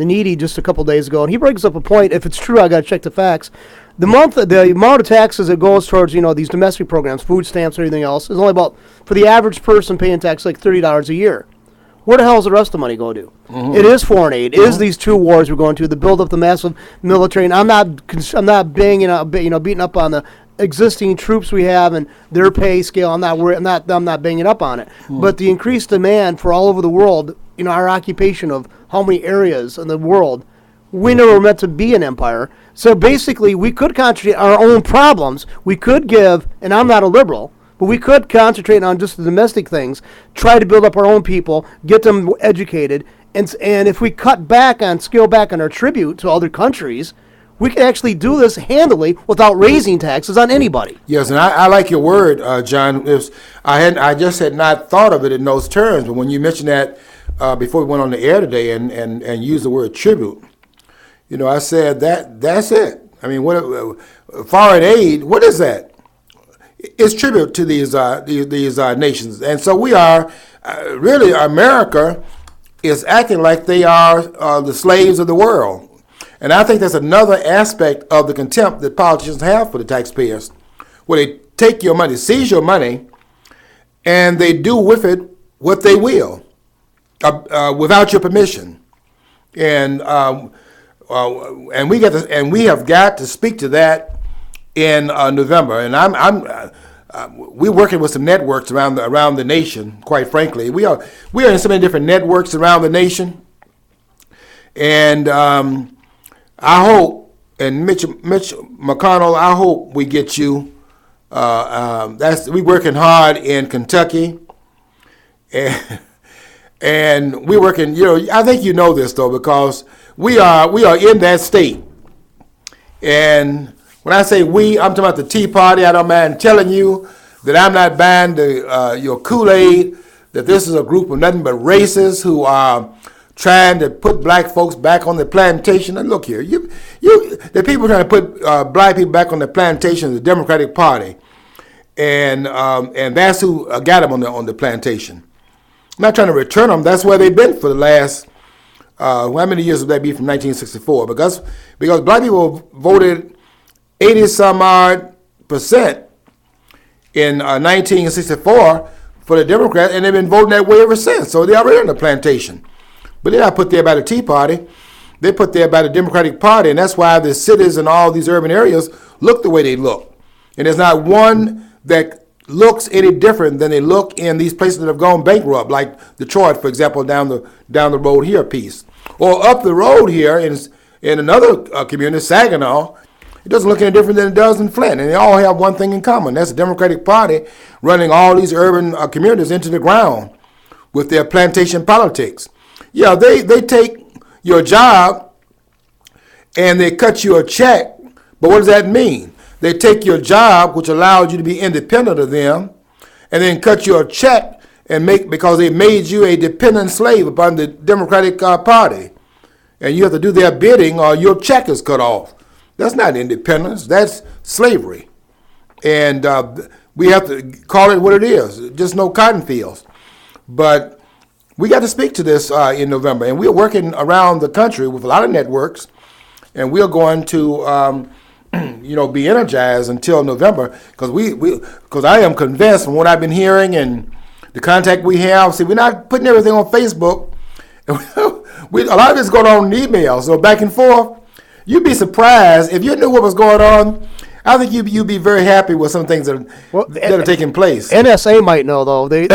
needy just a couple days ago, and he brings up a point. If it's true, I got to check the facts. The amount of taxes that goes towards, these domestic programs, food stamps, and everything else, is only about, for the average person paying tax, like $30 a year. where the hell is the rest of the money go to? It is foreign aid. It is these 2 wars we're going to build up the massive military. And I'm not beating up on the existing troops we have and their pay scale. I'm not banging up on it. But the increased demand for all over the world, our occupation of how many areas in the world, we never were meant to be an empire. So basically, we could concentrate on our own problems. We could give, and I'm not a liberal, but we could concentrate on just the domestic things, try to build up our own people, get them educated, and if we scale back on our tribute to other countries, we can actually do this handily without raising taxes on anybody. Yes, and I like your word, John. I just had not thought of it in those terms, but when you mentioned that before we went on the air today and used the word tribute, I said that's it. I mean, what foreign aid? What is that? It's tribute to these nations, and so we are really America is acting like they are the slaves of the world, and I think that's another aspect of the contempt that politicians have for the taxpayers, where they take your money, seize your money, and they do with it what they will, without your permission, and we have got to speak to that in November, and we're working with some networks around the nation. Quite frankly, we are in so many different networks around the nation, and I hope, and Mitch McConnell, I hope we get you. We're working hard in Kentucky, and we're working. I think you know this though, because we are in that state, and when I say we, I'm talking about the Tea Party. I don't mind telling you that I'm not buying your Kool-Aid, that this is a group of nothing but racists who are trying to put black folks back on the plantation. And look here, the people trying to put black people back on the plantation is the Democratic Party, and that's who got them on the plantation. I'm not trying to return them. That's where they've been for the last, how many years would that be, from 1964? Because black people voted 80-some-odd% in 1964 for the Democrats, and they've been voting that way ever since. So they're already on the plantation. But they're not put there by the Tea Party. They're put there by the Democratic Party, and that's why the cities and all these urban areas look the way they look. And there's not one that looks any different than they look in these places that have gone bankrupt, like Detroit, for example, down the road here a piece. Or up the road here in another community, Saginaw, it doesn't look any different than it does in Flint. And they all have one thing in common. That's the Democratic Party running all these urban communities into the ground with their plantation politics. Yeah, they take your job and they cut you a check, but what does that mean? They take your job, which allows you to be independent of them, and then cut you a check because they made you a dependent slave upon the Democratic Party. And you have to do their bidding or your check is cut off. That's not independence, that's slavery. And we have to call it what it is, just no cotton fields. But we got to speak to this in November, and we're working around the country with a lot of networks, and we're going to be energized until November, because I am convinced from what I've been hearing and the contact we have. See, we're not putting everything on Facebook. A lot of it's going on in email, so back and forth. You'd be surprised if you knew what was going on. I think you'd be very happy with some things that are taking place. NSA might know though. They're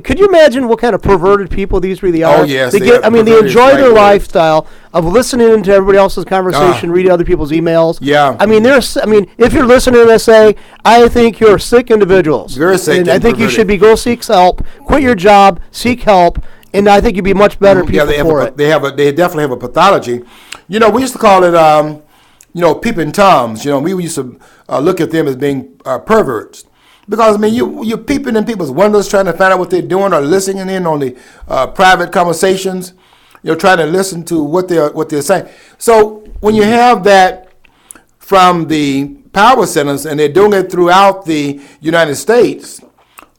could you imagine what kind of perverted people these really are? Oh yes, they enjoy their lifestyle of listening to everybody else's conversation, reading other people's emails. Yeah. If you're listening to NSA, I think you're sick individuals. Very sick. And I think you should go seek help, quit your job, seek help, and I think you'd be much better people for it. They definitely have a pathology. We used to call it peeping toms. We used to look at them as being perverts, because you're peeping in people's windows, trying to find out what they're doing, or listening in on the private conversations. Trying to listen to what they're saying. So when you have that from the power centers, and they're doing it throughout the United States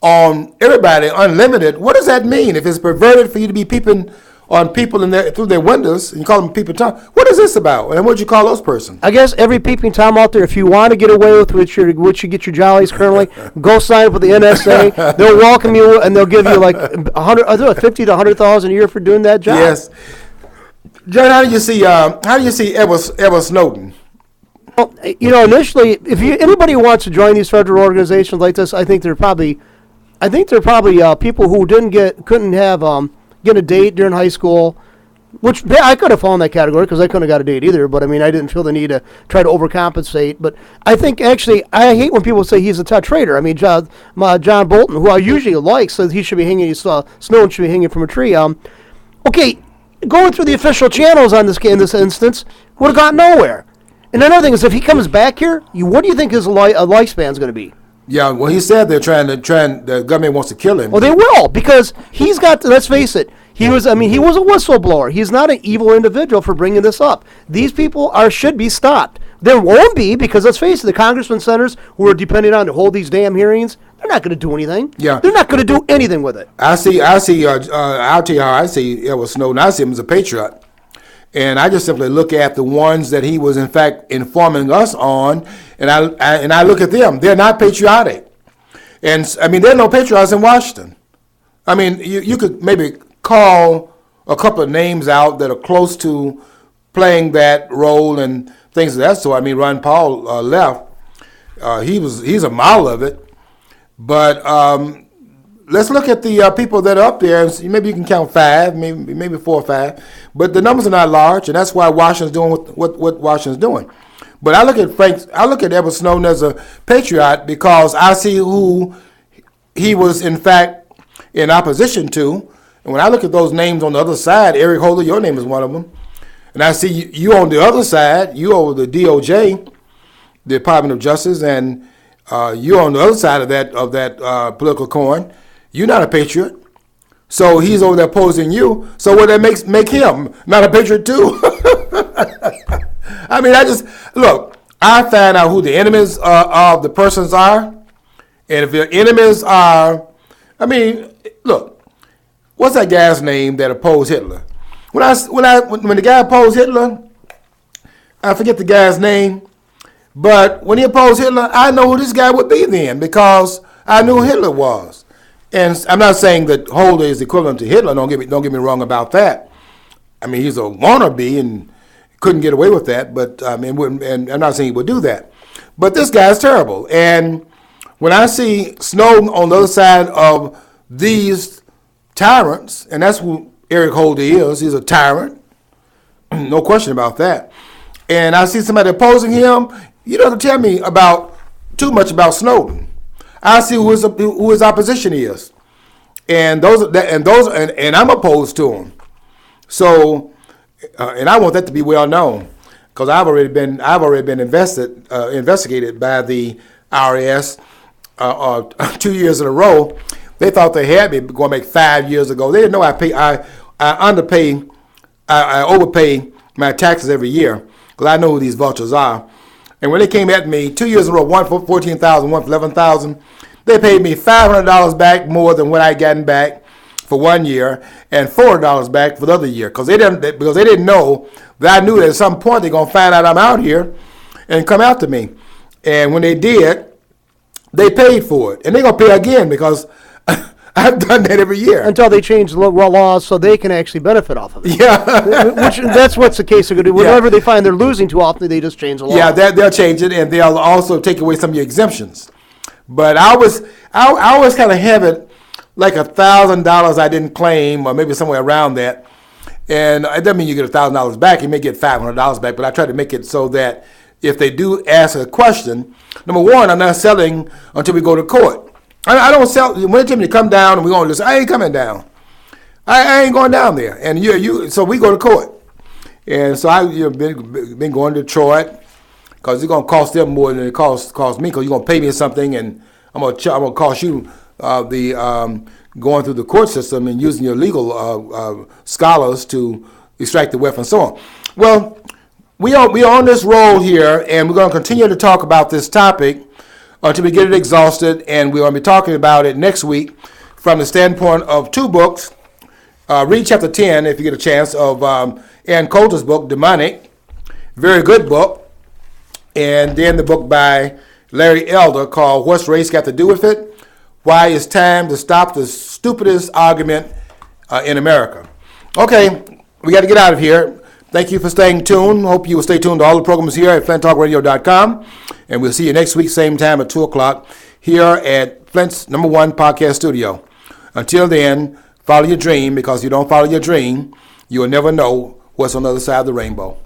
on everybody, unlimited, what does that mean? If it's perverted for you to be peeping on people through their windows, and you call them peeping Tom. What is this about? And what'd you call those persons? I guess every peeping Tom out there, if you want to get away with which you get your jollies currently, go sign up with the NSA. They'll welcome you, and they'll give you like 50 to 100,000 a year for doing that job. Yes. John, how do you see Edward Snowden? Well, initially, if anybody wants to join these federal organizations like this, I think they're probably people who couldn't get a date during high school, which I could have fallen in that category because I couldn't have got a date either. But I mean, I didn't feel the need to try to overcompensate. But I think actually, I hate when people say he's a traitor. I mean, John Bolton, who I usually like, says he should be hanging. Snowden should be hanging from a tree. Okay, going through the official channels in this instance would have gotten nowhere. And another thing is, if he comes back here, what do you think his lifespan is going to be? Yeah, well, he said the government wants to kill him. Well, they will, because he's got, let's face it, he was a whistleblower. He's not an evil individual for bringing this up. These people should be stopped. There won't be, because let's face it, the congressmen, senators who are depending on to hold these damn hearings, they're not going to do anything. Yeah. They're not going to do anything with it. I'll tell you how I see Edward Snowden. I see him as a patriot. And I just simply look at the ones that he was, in fact, informing us on, and I look at them. They're not patriotic. And, I mean, there are no patriots in Washington. I mean, you could maybe call a couple of names out that are close to playing that role and things of that sort. I mean, Ron Paul left. He's a model of it. But let's look at the people that are up there. And maybe you can count 5, maybe 4 or 5. But the numbers are not large, and that's why Washington's doing what Washington's doing. But I look at Edward Snowden as a patriot because I see who he was, in fact, in opposition to. And when I look at those names on the other side, Eric Holder, your name is one of them. And I see you on the other side, you over the DOJ, the Department of Justice, and you're on the other side of that political coin. You're not a patriot. So he's over there opposing you. So what that make him not a patriot too? I mean, I find out who the enemies of the persons are. And if your enemies are, I mean, look, what's that guy's name that opposed Hitler? When the guy opposed Hitler, I forget the guy's name, but when he opposed Hitler, I know who this guy would be then because I knew who Hitler was. And I'm not saying that Holder is equivalent to Hitler. Don't get me wrong about that. I mean, he's a wannabe and couldn't get away with that. But I mean, and I'm not saying he would do that. But this guy's terrible. And when I see Snowden on the other side of these tyrants, and that's who Eric Holder is. He's a tyrant, no question about that. And I see somebody opposing him. You don't have to tell me too much about Snowden. I see who his opposition is, and I'm opposed to him. So, and I want that to be well known, because I've already been investigated by the IRS 2 years in a row. They thought they had me going back 5 years ago. They didn't know I overpay my taxes every year, because I know who these vultures are. And when they came at me 2 years in a row, one for $14,000, one for $11,000, they paid me $500 back more than what I gotten back for 1 year, and $400 back for the other year, because they didn't know that I knew that at some point they're gonna find out I'm out here and come after me. And when they did, they paid for it, and they're gonna pay again because I've done that every year until they change the laws so they can actually benefit off of it. Yeah, that's what's the case. Whenever they find they're losing too often, they just change the law. Yeah, they'll change it, and they'll also take away some of your exemptions. But I always kind of have it like $1,000 I didn't claim, or maybe somewhere around that. And it doesn't mean you get $1,000 back. You may get $500 back, but I try to make it so that if they do ask a question, number one, I'm not selling until we go to court. I don't sell. When they tell me to come down and we're going to listen, I ain't coming down. I ain't going down there. And so we go to court. And so I've been going to Detroit, because it's going to cost them more than it costs me, because you're going to pay me something, and I'm going to cost you going through the court system and using your legal scholars to extract the wealth and so on. Well, we are on this roll here, and we're going to continue to talk about this topic until we get it exhausted, and we're going to be talking about it next week from the standpoint of 2 books. read chapter 10 if you get a chance of Aaron Coulter's book, Demonic. Very good book. And then the book by Larry Elder called What's Race Got to Do with It? Why It's Time to Stop the Stupidest Argument in America. Okay, we got to get out of here. Thank you for staying tuned. Hope you will stay tuned to all the programs here at flinttalkradio.com. And we'll see you next week, same time at 2 o'clock here at Flint's #1 podcast studio. Until then, follow your dream, because if you don't follow your dream, you will never know what's on the other side of the rainbow.